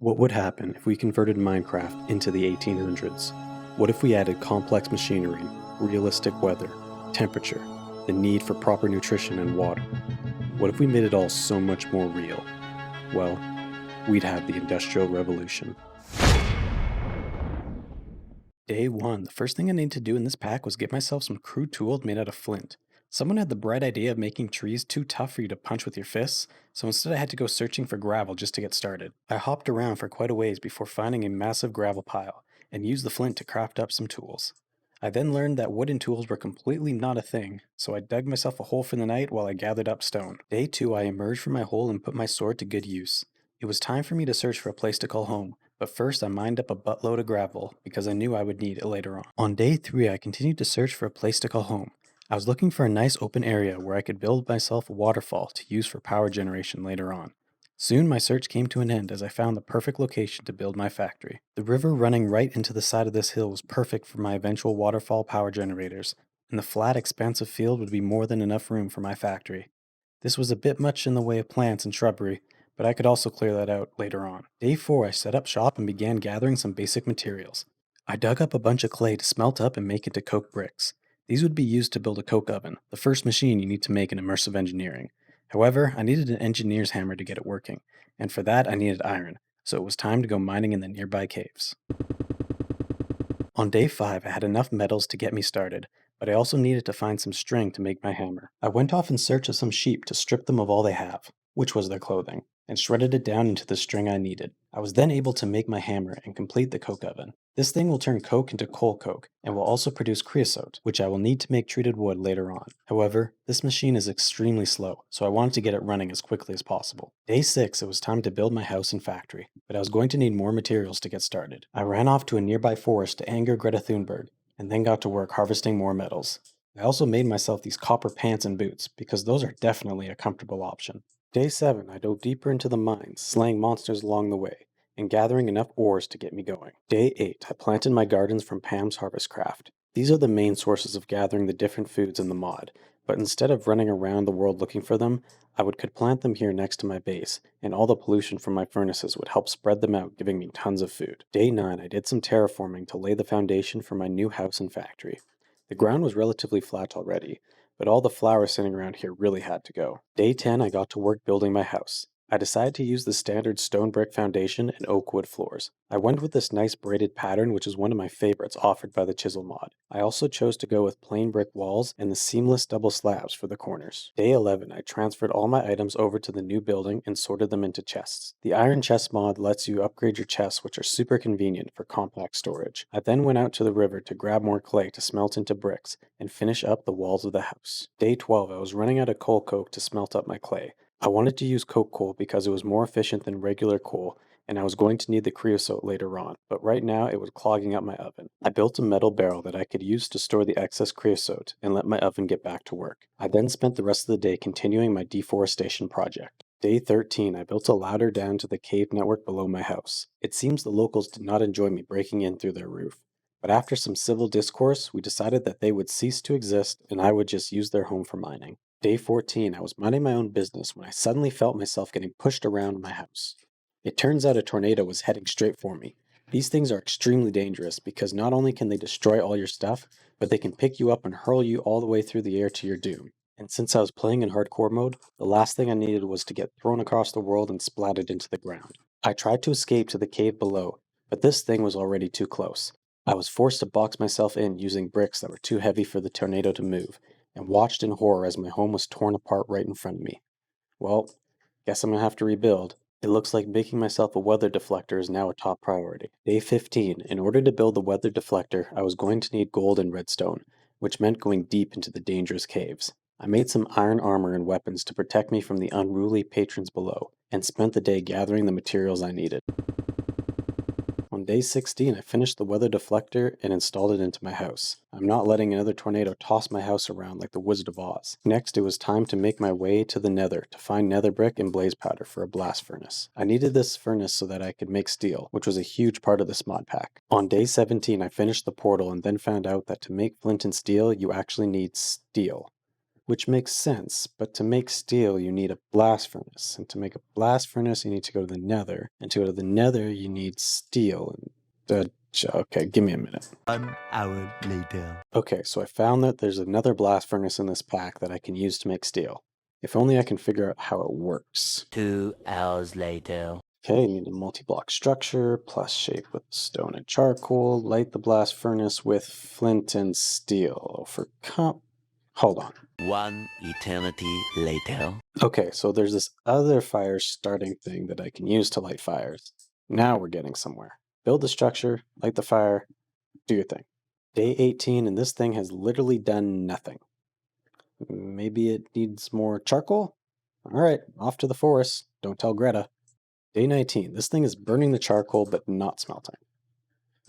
What would happen if we converted Minecraft into the 1800s? What if we added complex machinery, realistic weather, temperature, the need for proper nutrition and water? What if we made it all so much more real? Well, we'd have the Industrial Revolution. Day 1, the first thing I needed to do in this pack was get myself some crude tools made out of flint. Someone had the bright idea of making trees too tough for you to punch with your fists, so instead I had to go searching for gravel just to get started. I hopped around for quite a ways before finding a massive gravel pile, and used the flint to craft up some tools. I then learned that wooden tools were completely not a thing, so I dug myself a hole for the night while I gathered up stone. Day 2, I emerged from my hole and put my sword to good use. It was time for me to search for a place to call home, but first I mined up a buttload of gravel because I knew I would need it later on. On day 3, I continued to search for a place to call home. I was looking for a nice open area where I could build myself a waterfall to use for power generation later on. Soon my search came to an end as I found the perfect location to build my factory. The river running right into the side of this hill was perfect for my eventual waterfall power generators, and the flat, expansive field would be more than enough room for my factory. This was a bit much in the way of plants and shrubbery, but I could also clear that out later on. Day 4, I set up shop and began gathering some basic materials. I dug up a bunch of clay to smelt up and make into coke bricks. These would be used to build a coke oven, the first machine you need to make in immersive engineering. However, I needed an engineer's hammer to get it working, and for that I needed iron, so it was time to go mining in the nearby caves. On day 5, I had enough metals to get me started, but I also needed to find some string to make my hammer. I went off in search of some sheep to strip them of all they have, which was their clothing, and shredded it down into the string I needed. I was then able to make my hammer and complete the coke oven. This thing will turn coke into coal coke, and will also produce creosote, which I will need to make treated wood later on. However, this machine is extremely slow, so I wanted to get it running as quickly as possible. Day 6, it was time to build my house and factory, but I was going to need more materials to get started. I ran off to a nearby forest to anger Greta Thunberg, and then got to work harvesting more metals. I also made myself these copper pants and boots, because those are definitely a comfortable option. Day 7, I dove deeper into the mines, slaying monsters along the way, and gathering enough ores to get me going. Day 8, I planted my gardens from pamharvestcraft. These are the main sources of gathering the different foods in the mod, but instead of running around the world looking for them, I could plant them here next to my base, and all the pollution from my furnaces would help spread them out, giving me tons of food. Day 9, I did some terraforming to lay the foundation for my new house and factory. The ground was relatively flat already, but all the flowers sitting around here really had to go. Day 10, I got to work building my house. I decided to use the standard stone brick foundation and oak wood floors. I went with this nice braided pattern, which is one of my favorites offered by the chisel mod. I also chose to go with plain brick walls and the seamless double slabs for the corners. Day 11, I transferred all my items over to the new building and sorted them into chests. The iron chest mod lets you upgrade your chests, which are super convenient for compact storage. I then went out to the river to grab more clay to smelt into bricks and finish up the walls of the house. Day 12, I was running out of coal coke to smelt up my clay. I wanted to use coke coal because it was more efficient than regular coal, and I was going to need the creosote later on, but right now it was clogging up my oven. I built a metal barrel that I could use to store the excess creosote and let my oven get back to work. I then spent the rest of the day continuing my deforestation project. Day 13, I built a ladder down to the cave network below my house. It seems the locals did not enjoy me breaking in through their roof, but after some civil discourse, we decided that they would cease to exist and I would just use their home for mining. Day 14, I was minding my own business when I suddenly felt myself getting pushed around my house. It turns out a tornado was heading straight for me. These things are extremely dangerous because not only can they destroy all your stuff, but they can pick you up and hurl you all the way through the air to your doom. And since I was playing in hardcore mode, the last thing I needed was to get thrown across the world and splatted into the ground. I tried to escape to the cave below, but this thing was already too close. I was forced to box myself in using bricks that were too heavy for the tornado to move, and watched in horror as my home was torn apart right in front of me. Well, guess I'm gonna have to rebuild. It looks like making myself a weather deflector is now a top priority. Day 15, in order to build the weather deflector, I was going to need gold and redstone, which meant going deep into the dangerous caves. I made some iron armor and weapons to protect me from the unruly patrons below, and spent the day gathering the materials I needed. On day 16, I finished the weather deflector and installed it into my house. I'm not letting another tornado toss my house around like the Wizard of Oz. Next, it was time to make my way to the nether to find nether brick and blaze powder for a blast furnace. I needed this furnace so that I could make steel, which was a huge part of this mod pack. On day 17, I finished the portal and then found out that to make flint and steel, you actually need steel. which makes sense, but to make steel you need a blast furnace, and to make a blast furnace you need to go to the nether, and to go to the nether you need steel. Okay, give me a minute. 1 hour later. Okay, so I found that there's another blast furnace in this pack that I can use to make steel. If only I can figure out how it works. 2 hours later. Okay, need a multi-block structure, plus shape with stone and charcoal, light the blast furnace with flint and steel. Hold on. 1 eternity later. Okay, so there's this other fire starting thing that I can use to light fires. Now we're getting somewhere. Build the structure, light the fire, do your thing. Day 18 and this thing has literally done nothing. Maybe it needs more charcoal? Alright, off to the forest. Don't tell Greta. Day 19. This thing is burning the charcoal but not smelting.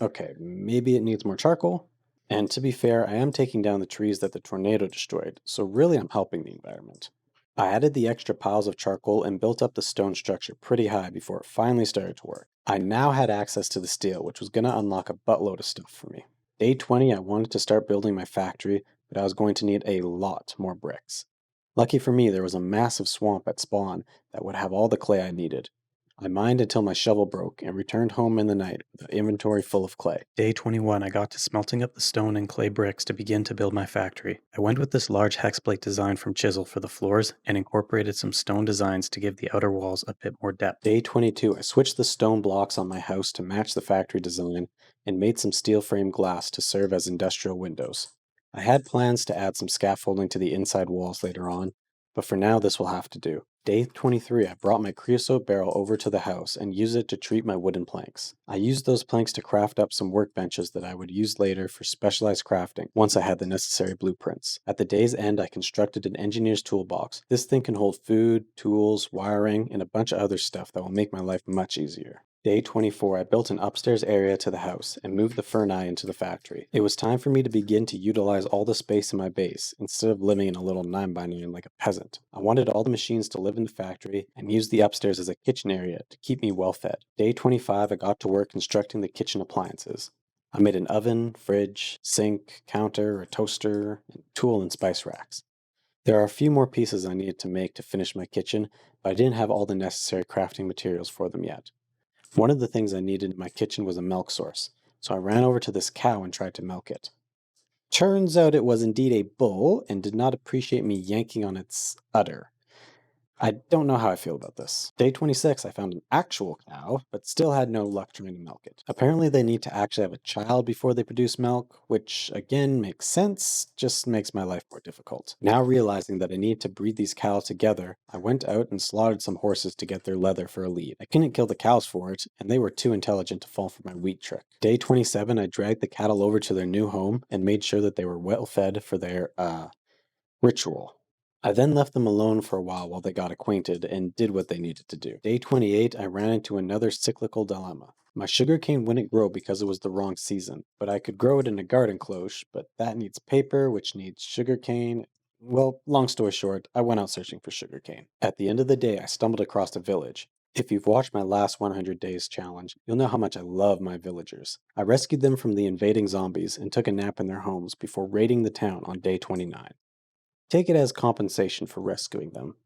Okay, maybe it needs more charcoal. And to be fair, I am taking down the trees that the tornado destroyed, so really I'm helping the environment. I added the extra piles of charcoal and built up the stone structure pretty high before it finally started to work. I now had access to the steel, which was going to unlock a buttload of stuff for me. Day 20, I wanted to start building my factory, but I was going to need a lot more bricks. Lucky for me, there was a massive swamp at spawn that would have all the clay I needed. I mined until my shovel broke and returned home in the night with an inventory full of clay. Day 21, I got to smelting up the stone and clay bricks to begin to build my factory. I went with this large hex plate design from Chisel for the floors and incorporated some stone designs to give the outer walls a bit more depth. Day 22, I switched the stone blocks on my house to match the factory design and made some steel frame glass to serve as industrial windows. I had plans to add some scaffolding to the inside walls later on, but for now this will have to do. Day 23, I brought my creosote barrel over to the house and used it to treat my wooden planks. I used those planks to craft up some workbenches that I would use later for specialized crafting once I had the necessary blueprints. At the day's end, I constructed an engineer's toolbox. This thing can hold food, tools, wiring, and a bunch of other stuff that will make my life much easier. Day 24, I built an upstairs area to the house and moved the furnace into the factory. It was time for me to begin to utilize all the space in my base instead of living in a little 9x9 like a peasant. I wanted all the machines to live in the factory and use the upstairs as a kitchen area to keep me well fed. Day 25, I got to work constructing the kitchen appliances. I made an oven, fridge, sink, counter, a toaster, and tool and spice racks. There are a few more pieces I needed to make to finish my kitchen, but I didn't have all the necessary crafting materials for them yet. One of the things I needed in my kitchen was a milk source, so I ran over to this cow and tried to milk it. Turns out it was indeed a bull and did not appreciate me yanking on its udder. I don't know how I feel about this. Day 26, I found an actual cow, but still had no luck trying to milk it. Apparently they need to actually have a child before they produce milk, which again makes sense, just makes my life more difficult. Now realizing that I need to breed these cows together, I went out and slaughtered some horses to get their leather for a lead. I couldn't kill the cows for it, and they were too intelligent to fall for my wheat trick. Day 27, I dragged the cattle over to their new home and made sure that they were well fed for their, ritual. I then left them alone for a while they got acquainted and did what they needed to do. Day 28, I ran into another cyclical dilemma. My sugarcane wouldn't grow because it was the wrong season, but I could grow it in a garden cloche, but that needs paper, which needs sugarcane. Well, long story short, I went out searching for sugarcane. At the end of the day, I stumbled across a village. If you've watched my last 100 days challenge, you'll know how much I love my villagers. I rescued them from the invading zombies and took a nap in their homes before raiding the town on day 29. Take it as compensation for rescuing them.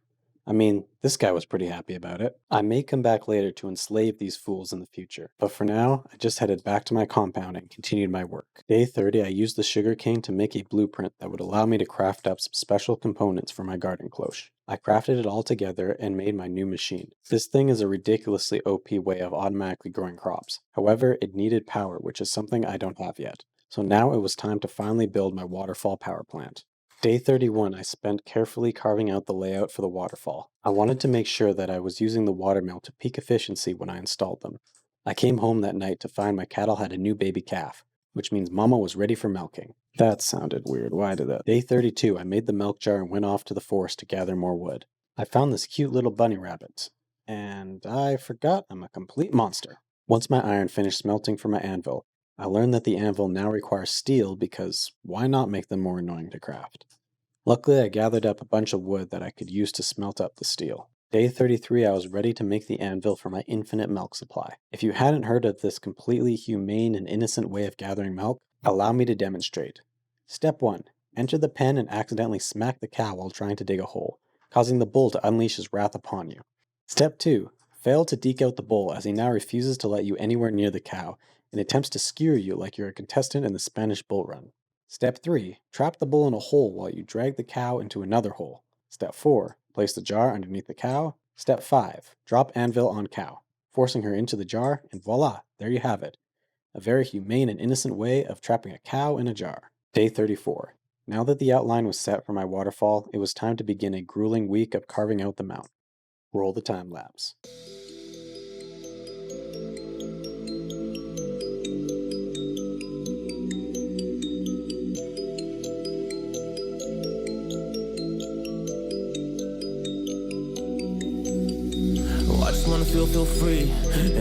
I mean, this guy was pretty happy about it. I may come back later to enslave these fools in the future, but for now, I just headed back to my compound and continued my work. Day 30, I used the sugarcane to make a blueprint that would allow me to craft up some special components for my garden cloche. I crafted it all together and made my new machine. This thing is a ridiculously OP way of automatically growing crops. However, it needed power, which is something I don't have yet. So now it was time to finally build my waterfall power plant. Day 31, I spent carefully carving out the layout for the waterfall. I wanted to make sure that I was using the watermill to peak efficiency when I installed them. I came home that night to find my cattle had a new baby calf, which means Mama was ready for milking. That sounded weird, why did that? Day 32, I made the milk jar and went off to the forest to gather more wood. I found this cute little bunny rabbit, and I forgot I'm a complete monster. Once my iron finished smelting for my anvil, I learned that the anvil now requires steel because why not make them more annoying to craft? Luckily, I gathered up a bunch of wood that I could use to smelt up the steel. Day 33, I was ready to make the anvil for my infinite milk supply. If you hadn't heard of this completely humane and innocent way of gathering milk, allow me to demonstrate. Step 1. Enter the pen and accidentally smack the cow while trying to dig a hole, causing the bull to unleash his wrath upon you. Step 2. Fail to deke out the bull as he now refuses to let you anywhere near the cow and attempts to skewer you like you're a contestant in the Spanish bull run. Step 3. Trap the bull in a hole while you drag the cow into another hole. Step 4. Place the jar underneath the cow. Step 5. Drop anvil on cow, forcing her into the jar, and voila, there you have it. A very humane and innocent way of trapping a cow in a jar. Day 34. Now that the outline was set for my waterfall, it was time to begin a grueling week of carving out the mountain. Roll the time lapse. I just wanna feel free,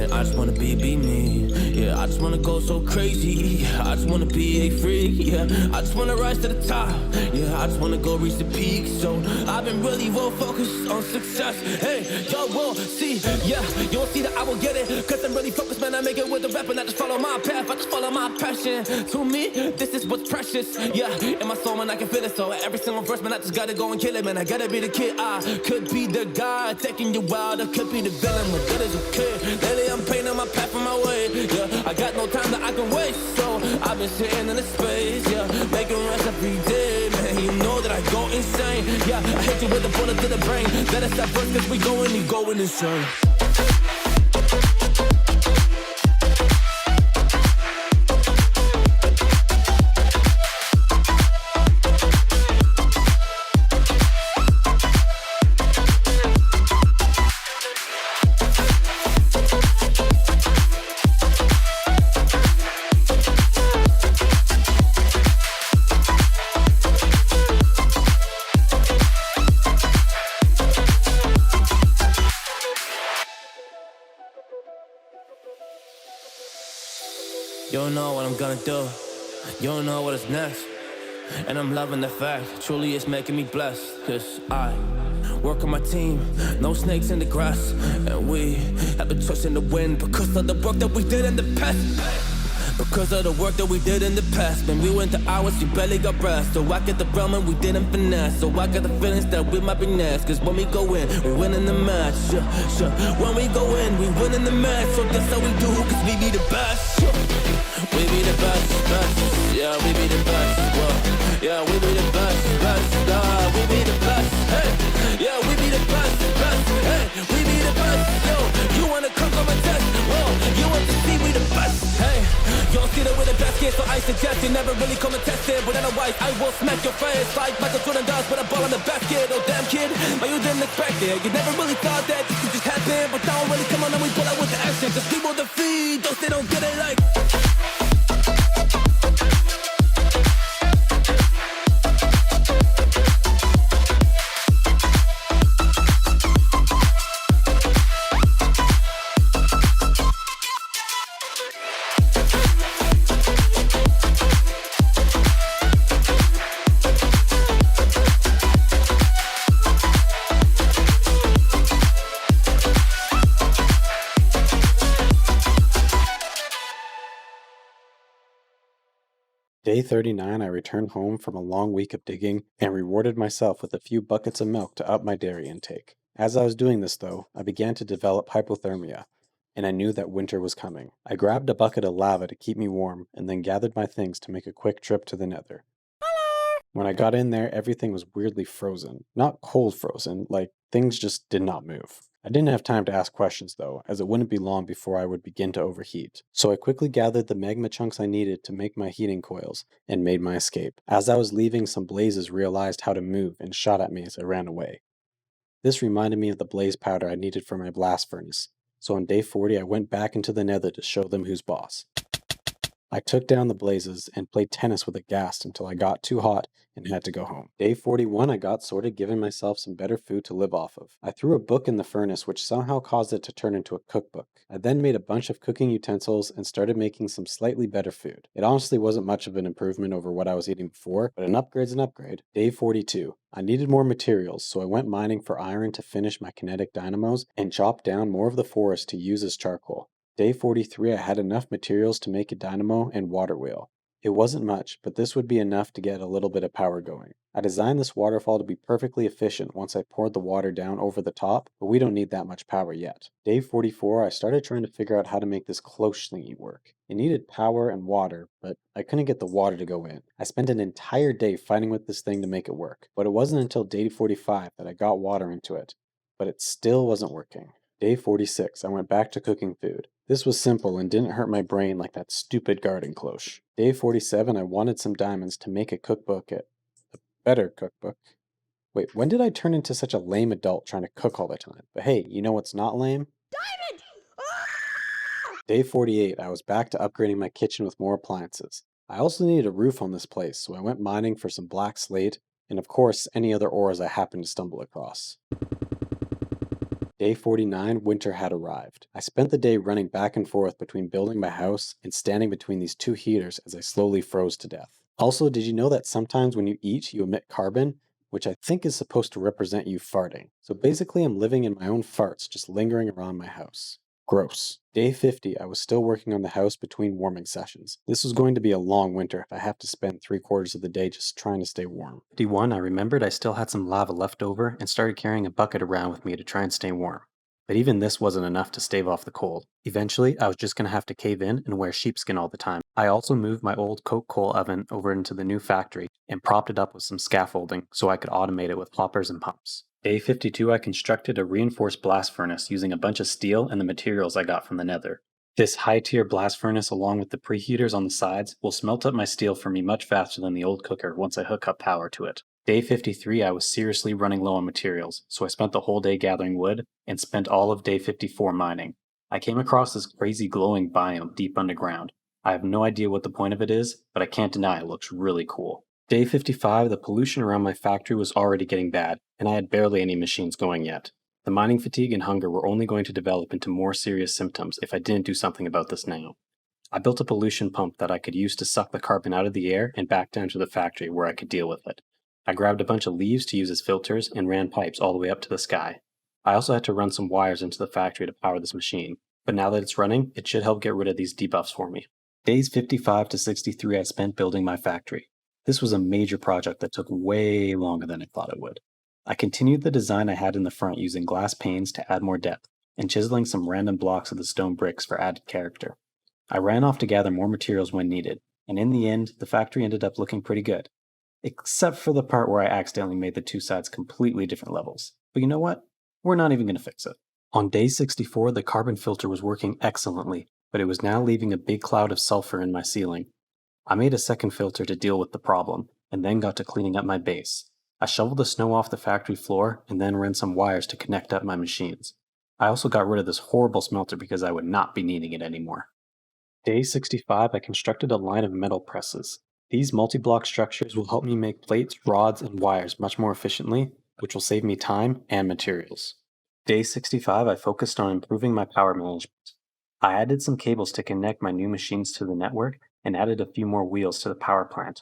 and I just wanna be me. Yeah, I just wanna go so crazy. I just wanna be a freak. Yeah, I just wanna rise to the top. Yeah, I just wanna go reach the peak. So I've been really well focused on success. Hey, y'all will see. Yeah, you won't see that I will get it. Cause I'm really focused, man. I make it with the rap and I just follow my path. I just follow my passion. To me, this is what's precious. Yeah, in my soul, man, I can feel it. So every single verse, man, I just gotta go and kill it, man. I gotta be the kid. I could be the guy taking you wild. I could be the villain, but good as a kid. Lately I'm painting my path on my way. Yeah, I got no time that I can waste. So I've been sitting in the space. Yeah, making rest every day. Man, you know that I go insane. Yeah, I hit you with a bullet to the brain. Let us stop first cause we going insane. You don't know what I'm gonna do. You don't know what is next. And I'm loving the fact, truly it's making me blessed. Cause I work on my team, no snakes in the grass. And we have been trusting the wind because of the work that we did in the past. Because of the work that we did in the past. When we went to hours, we barely got rest. So I get the realm and we didn't finesse. So I got the feelings that we might be next. Cause when we go in, we win in the match. Sure. When we go in, we win in the match. So that's how we do, cause we be the best. We be the best. Yeah, we be the best. Whoa. Yeah, we be the best. We be the best. Hey, yeah, we be the best. Hey, we be the best. Yo, you wanna come on my test? Whoa, you want to see we the best? Hey, you don't see that we're the best kid, so I suggest you never really come and test it. But otherwise, I will smack your face like Michael Jordan does with a ball in the basket. Oh damn kid, but you didn't expect it. You never really thought that this could just happen, but now really come on and we pull out with the action. Cause people defeat those they don't get it like. Day 39, I returned home from a long week of digging and rewarded myself with a few buckets of milk to up my dairy intake. As I was doing this, though, I began to develop hypothermia, and I knew that winter was coming. I grabbed a bucket of lava to keep me warm, and then gathered my things to make a quick trip to the Nether. When I got in there, everything was weirdly frozen. Not cold frozen, like things just did not move. I didn't have time to ask questions though, as it wouldn't be long before I would begin to overheat. So I quickly gathered the magma chunks I needed to make my heating coils, and made my escape. As I was leaving, some blazes realized how to move and shot at me as I ran away. This reminded me of the blaze powder I needed for my blast furnace, so on day 40 I went back into the Nether to show them who's boss. I took down the blazes and played tennis with a ghast until I got too hot and had to go home. Day 41, I got sorted, giving myself some better food to live off of. I threw a book in the furnace, which somehow caused it to turn into a cookbook. I then made a bunch of cooking utensils and started making some slightly better food. It honestly wasn't much of an improvement over what I was eating before, but an upgrade's an upgrade. Day 42. I needed more materials, so I went mining for iron to finish my kinetic dynamos and chopped down more of the forest to use as charcoal. Day 43, I had enough materials to make a dynamo and water wheel. It wasn't much, but this would be enough to get a little bit of power going. I designed this waterfall to be perfectly efficient once I poured the water down over the top, but we don't need that much power yet. Day 44, I started trying to figure out how to make this cloche thingy work. It needed power and water, but I couldn't get the water to go in. I spent an entire day fighting with this thing to make it work, but it wasn't until day 45 that I got water into it, but it still wasn't working. Day 46, I went back to cooking food. This was simple and didn't hurt my brain like that stupid garden cloche. Day 47, I wanted some diamonds to make a better cookbook. Wait, when did I turn into such a lame adult trying to cook all the time? But hey, you know what's not lame? Diamond! Day 48, I was back to upgrading my kitchen with more appliances. I also needed a roof on this place, so I went mining for some black slate, and of course, any other ores I happened to stumble across. Day 49, winter had arrived. I spent the day running back and forth between building my house and standing between these two heaters as I slowly froze to death. Also, did you know that sometimes when you eat, you emit carbon, which I think is supposed to represent you farting? So basically, I'm living in my own farts, just lingering around my house. Gross. Day 50, I was still working on the house between warming sessions. This was going to be a long winter if I have to spend 3/4 of the day just trying to stay warm. 51, I remembered I still had some lava left over and started carrying a bucket around with me to try and stay warm. But even this wasn't enough to stave off the cold. Eventually, I was just going to have to cave in and wear sheepskin all the time. I also moved my old coke coal oven over into the new factory and propped it up with some scaffolding so I could automate it with hoppers and pumps. Day 52, I constructed a reinforced blast furnace using a bunch of steel and the materials I got from the nether. This high-tier blast furnace along with the preheaters on the sides will smelt up my steel for me much faster than the old cooker once I hook up power to it. Day 53, I was seriously running low on materials, so I spent the whole day gathering wood and spent all of day 54 mining. I came across this crazy glowing biome deep underground. I have no idea what the point of it is, but I can't deny it looks really cool. Day 55, the pollution around my factory was already getting bad, and I had barely any machines going yet. The mining fatigue and hunger were only going to develop into more serious symptoms if I didn't do something about this now. I built a pollution pump that I could use to suck the carbon out of the air and back down to the factory where I could deal with it. I grabbed a bunch of leaves to use as filters and ran pipes all the way up to the sky. I also had to run some wires into the factory to power this machine, but now that it's running, it should help get rid of these debuffs for me. Days 55 to 63 I spent building my factory. This was a major project that took way longer than I thought it would. I continued the design I had in the front using glass panes to add more depth, and chiseling some random blocks of the stone bricks for added character. I ran off to gather more materials when needed, and in the end, the factory ended up looking pretty good. Except for the part where I accidentally made the two sides completely different levels. But you know what? We're not even going to fix it. On day 64, the carbon filter was working excellently, but it was now leaving a big cloud of sulfur in my ceiling. I made a second filter to deal with the problem, and then got to cleaning up my base. I shoveled the snow off the factory floor, and then ran some wires to connect up my machines. I also got rid of this horrible smelter because I would not be needing it anymore. Day 65, I constructed a line of metal presses. These multi-block structures will help me make plates, rods, and wires much more efficiently, which will save me time and materials. Day 65, I focused on improving my power management. I added some cables to connect my new machines to the network and added a few more wheels to the power plant.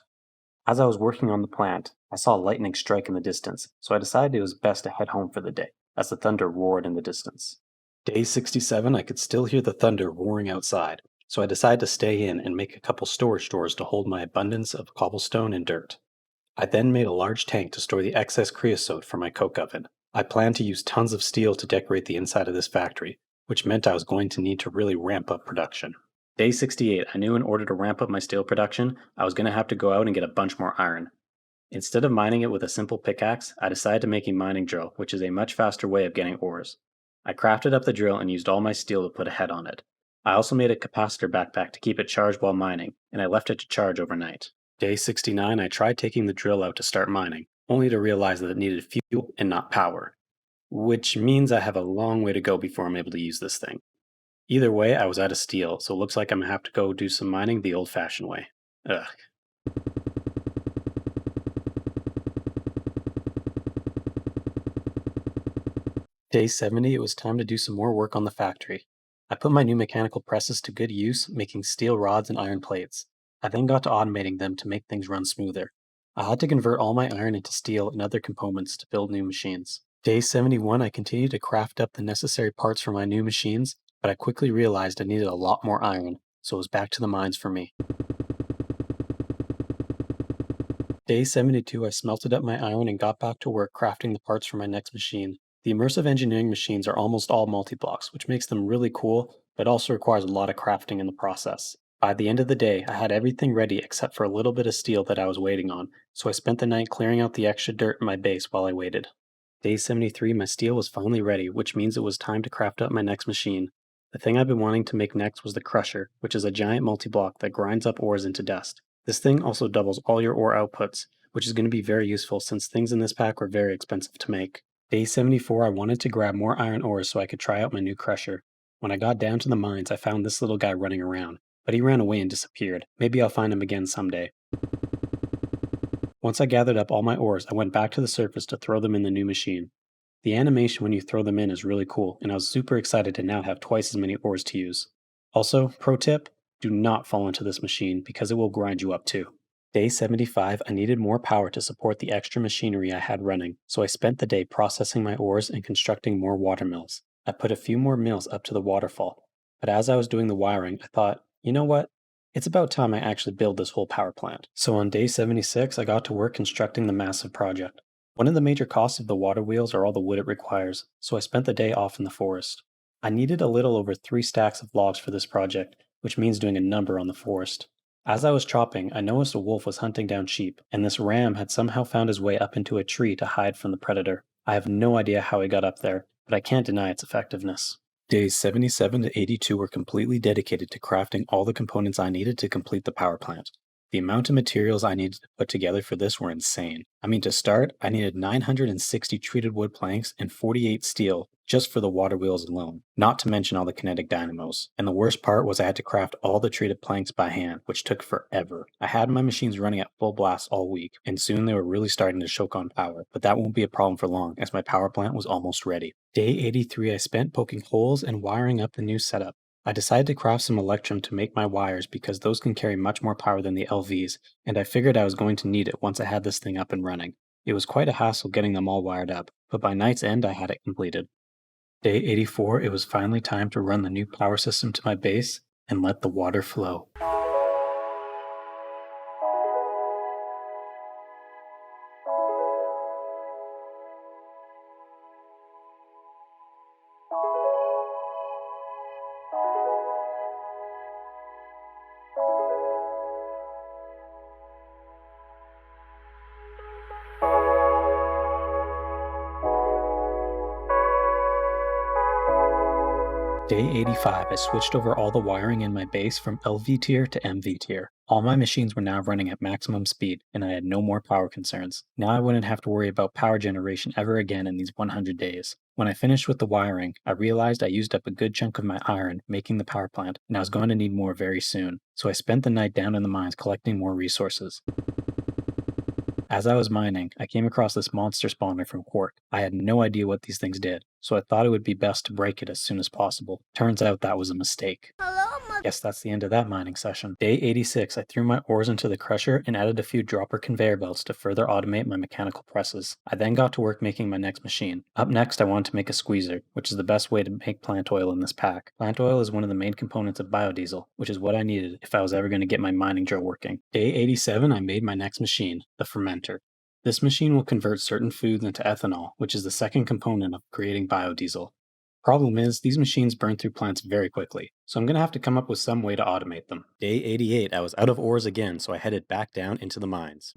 As I was working on the plant, I saw lightning strike in the distance, so I decided it was best to head home for the day, as the thunder roared in the distance. Day 67, I could still hear the thunder roaring outside, so I decided to stay in and make a couple storage doors to hold my abundance of cobblestone and dirt. I then made a large tank to store the excess creosote for my coke oven. I planned to use tons of steel to decorate the inside of this factory, which meant I was going to need to really ramp up production. Day 68, I knew in order to ramp up my steel production, I was going to have to go out and get a bunch more iron. Instead of mining it with a simple pickaxe, I decided to make a mining drill, which is a much faster way of getting ores. I crafted up the drill and used all my steel to put a head on it. I also made a capacitor backpack to keep it charged while mining, and I left it to charge overnight. Day 69, I tried taking the drill out to start mining, only to realize that it needed fuel and not power, which means I have a long way to go before I'm able to use this thing. Either way, I was out of steel, so it looks like I'm going to have to go do some mining the old-fashioned way. Ugh. Day 70, it was time to do some more work on the factory. I put my new mechanical presses to good use, making steel rods and iron plates. I then got to automating them to make things run smoother. I had to convert all my iron into steel and other components to build new machines. Day 71, I continued to craft up the necessary parts for my new machines, but I quickly realized I needed a lot more iron, so it was back to the mines for me. Day 72, I smelted up my iron and got back to work crafting the parts for my next machine. The immersive engineering machines are almost all multi-blocks, which makes them really cool, but also requires a lot of crafting in the process. By the end of the day, I had everything ready except for a little bit of steel that I was waiting on, so I spent the night clearing out the extra dirt in my base while I waited. Day 73, my steel was finally ready, which means it was time to craft up my next machine. The thing I've been wanting to make next was the Crusher, which is a giant multi-block that grinds up ores into dust. This thing also doubles all your ore outputs, which is going to be very useful since things in this pack were very expensive to make. Day 74, I wanted to grab more iron ores so I could try out my new Crusher. When I got down to the mines, I found this little guy running around, but he ran away and disappeared. Maybe I'll find him again someday. Once I gathered up all my ores, I went back to the surface to throw them in the new machine. The animation when you throw them in is really cool, and I was super excited to now have twice as many ores to use. Also, pro tip, do not fall into this machine because it will grind you up too. Day 75, I needed more power to support the extra machinery I had running, so I spent the day processing my ores and constructing more water mills. I put a few more mills up to the waterfall, but as I was doing the wiring, I thought, you know what? It's about time I actually build this whole power plant. So on day 76, I got to work constructing the massive project. One of the major costs of the water wheels are all the wood it requires, so I spent the day off in the forest. I needed a little over 3 stacks of logs for this project, which means doing a number on the forest. As I was chopping, I noticed a wolf was hunting down sheep, and this ram had somehow found his way up into a tree to hide from the predator. I have no idea how he got up there, but I can't deny its effectiveness. Days 77 to 82 were completely dedicated to crafting all the components I needed to complete the power plant. The amount of materials I needed to put together for this were insane. I mean, to start, I needed 960 treated wood planks and 48 steel just for the water wheels alone, not to mention all the kinetic dynamos. And the worst part was I had to craft all the treated planks by hand, which took forever. I had my machines running at full blast all week, and soon they were really starting to choke on power, but that won't be a problem for long as my power plant was almost ready. Day 83, I spent poking holes and wiring up the new setup. I decided to craft some electrum to make my wires because those can carry much more power than the LVs, and I figured I was going to need it once I had this thing up and running. It was quite a hassle getting them all wired up, but by night's end I had it completed. Day 84, it was finally time to run the new power system to my base and let the water flow. Day 85, I switched over all the wiring in my base from LV tier to MV tier. All my machines were now running at maximum speed, and I had no more power concerns. Now I wouldn't have to worry about power generation ever again in these 100 days. When I finished with the wiring, I realized I used up a good chunk of my iron making the power plant, and I was going to need more very soon. So I spent the night down in the mines collecting more resources. As I was mining, I came across this monster spawner from Quark. I had no idea what these things did, so I thought it would be best to break it as soon as possible. Turns out that was a mistake. Yes, that's the end of that mining session. Day 86, I threw my ores into the crusher and added a few dropper conveyor belts to further automate my mechanical presses. I then got to work making my next machine. Up next, I wanted to make a squeezer, which is the best way to make plant oil in this pack. Plant oil is one of the main components of biodiesel, which is what I needed if I was ever going to get my mining drill working. Day 87, I made my next machine, the fermenter. This machine will convert certain foods into ethanol, which is the second component of creating biodiesel. Problem is, these machines burn through plants very quickly, so I'm going to have to come up with some way to automate them. Day 88, I was out of ores again, so I headed back down into the mines.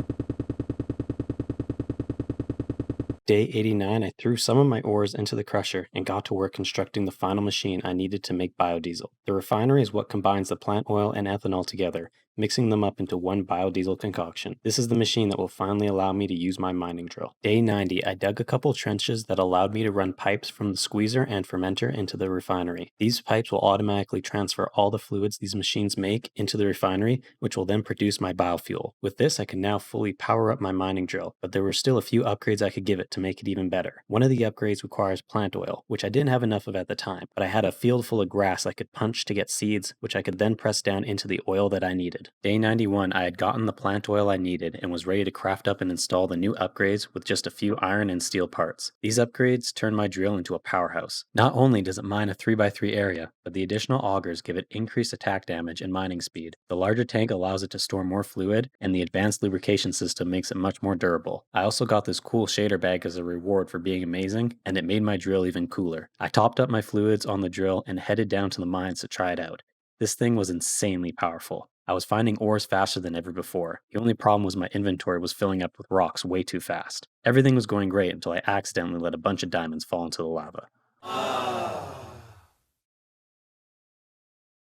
Day 89, I threw some of my ores into the crusher and got to work constructing the final machine I needed to make biodiesel. The refinery is what combines the plant oil and ethanol together, mixing them up into one biodiesel concoction. This is the machine that will finally allow me to use my mining drill. Day 90, I dug a couple trenches that allowed me to run pipes from the squeezer and fermenter into the refinery. These pipes will automatically transfer all the fluids these machines make into the refinery, which will then produce my biofuel. With this, I can now fully power up my mining drill, but there were still a few upgrades I could give it to make it even better. One of the upgrades requires plant oil, which I didn't have enough of at the time, but I had a field full of grass I could punch to get seeds, which I could then press down into the oil that I needed. end. Day 91, I had gotten the plant oil I needed and was ready to craft up and install the new upgrades with just a few iron and steel parts. These upgrades turned my drill into a powerhouse. Not only does it mine a 3x3 area, but the additional augers give it increased attack damage and mining speed. The larger tank allows it to store more fluid, and the advanced lubrication system makes it much more durable. I also got this cool shader bag as a reward for being amazing, and it made my drill even cooler. I topped up my fluids on the drill and headed down to the mines to try it out. This thing was insanely powerful. I was finding ores faster than ever before. The only problem was my inventory was filling up with rocks way too fast. Everything was going great until I accidentally let a bunch of diamonds fall into the lava.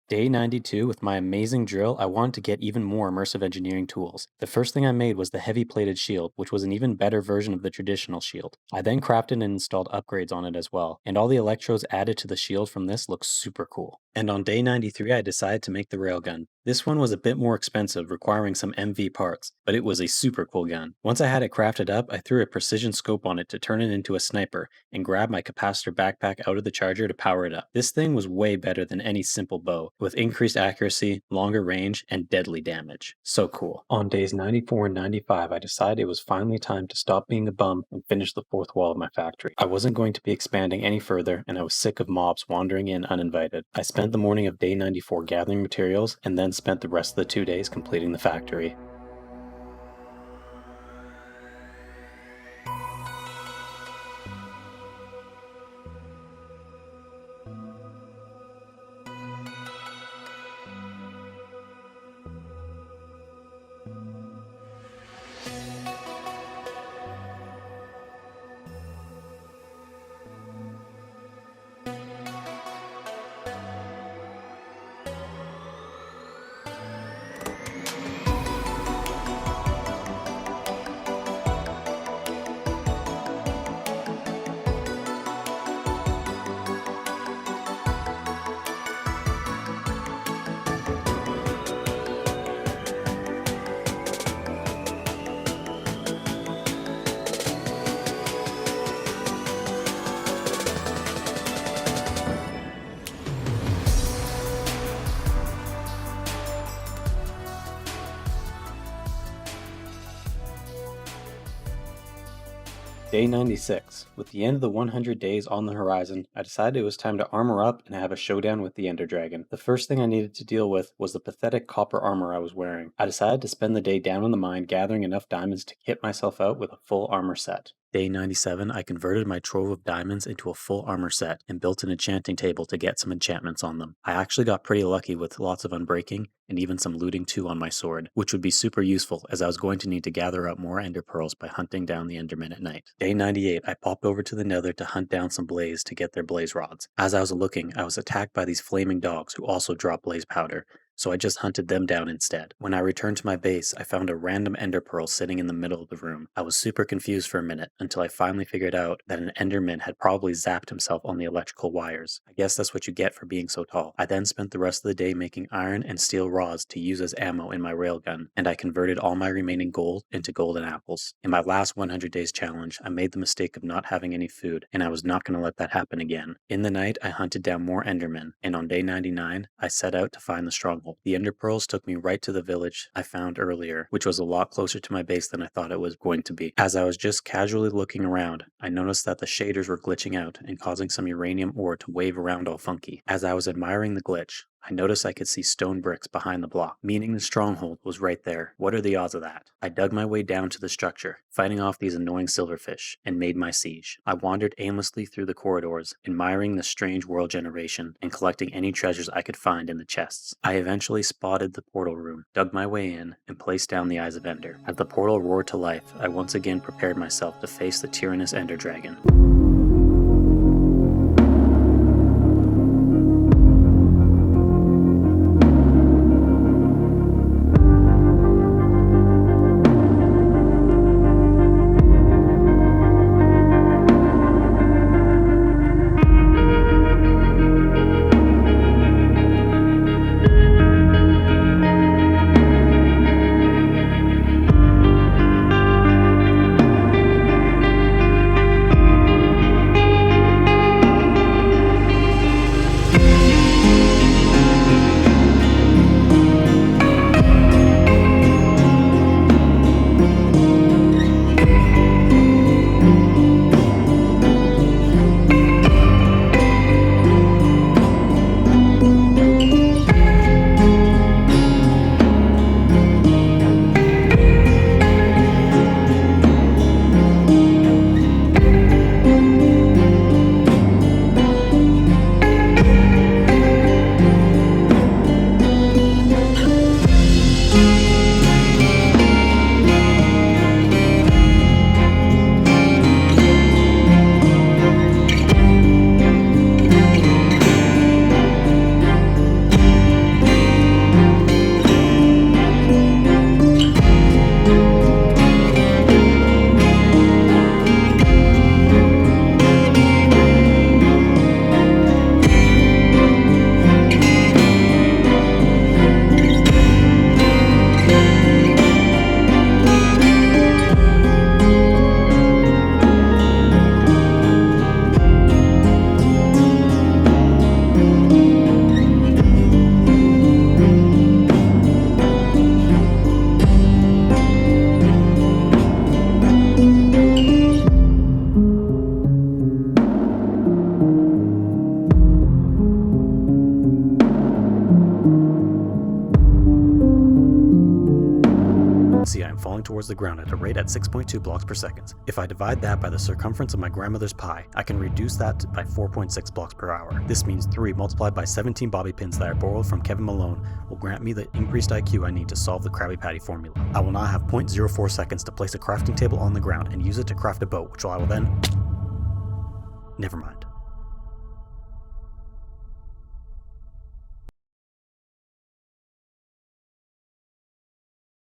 Day 92, with my amazing drill, I wanted to get even more immersive engineering tools. The first thing I made was the heavy-plated shield, which was an even better version of the traditional shield. I then crafted and installed upgrades on it as well, and all the electrodes added to the shield from this look super cool. And on day 93, I decided to make the railgun. This one was a bit more expensive, requiring some MV parts, but it was a super cool gun. Once I had it crafted up, I threw a precision scope on it to turn it into a sniper, and grabbed my capacitor backpack out of the charger to power it up. This thing was way better than any simple bow, with increased accuracy, longer range, and deadly damage. So cool. On days 94 and 95, I decided it was finally time to stop being a bum and finish the fourth wall of my factory. I wasn't going to be expanding any further, and I was sick of mobs wandering in uninvited. I spent the morning of day 94 gathering materials, and then spent the rest of the 2 days completing the factory. Day 96. With the end of the 100 days on the horizon, I decided it was time to armor up and have a showdown with the Ender Dragon. The first thing I needed to deal with was the pathetic copper armor I was wearing. I decided to spend the day down in the mine gathering enough diamonds to kit myself out with a full armor set. Day 97, I converted my trove of diamonds into a full armor set and built an enchanting table to get some enchantments on them. I actually got pretty lucky with lots of unbreaking and even some looting too on my sword, which would be super useful as I was going to need to gather up more ender pearls by hunting down the endermen at night. Day 98, I popped over to the nether to hunt down some blaze to get their blaze rods. As I was looking, I was attacked by these flaming dogs who also drop blaze powder, so I just hunted them down instead. When I returned to my base, I found a random ender pearl sitting in the middle of the room. I was super confused for a minute until I finally figured out that an enderman had probably zapped himself on the electrical wires. I guess that's what you get for being so tall. I then spent the rest of the day making iron and steel rods to use as ammo in my railgun, and I converted all my remaining gold into golden apples. In my last 100 days challenge, I made the mistake of not having any food, and I was not going to let that happen again. In the night, I hunted down more endermen, and on day 99, I set out to find the stronghold. The ender pearls took me right to the village I found earlier, which was a lot closer to my base than I thought it was going to be. As I was just casually looking around, I noticed that the shaders were glitching out and causing some uranium ore to wave around all funky. As I was admiring the glitch, I noticed I could see stone bricks behind the block, meaning the stronghold was right there. What are the odds of that? I dug my way down to the structure, fighting off these annoying silverfish, and made my siege. I wandered aimlessly through the corridors, admiring the strange world generation and collecting any treasures I could find in the chests. I eventually spotted the portal room, dug my way in, and placed down the Eyes of Ender. As the portal roared to life, I once again prepared myself to face the tyrannous Ender Dragon. See, I am falling towards the ground at a rate at 6.2 blocks per second. If I divide that by the circumference of my grandmother's pie, I can reduce that by 4.6 blocks per hour. This means 3 multiplied by 17 bobby pins that I borrowed from Kevin Malone will grant me the increased IQ I need to solve the Krabby Patty formula. I will now have 0.04 seconds to place a crafting table on the ground and use it to craft a boat, which I will then... Never mind.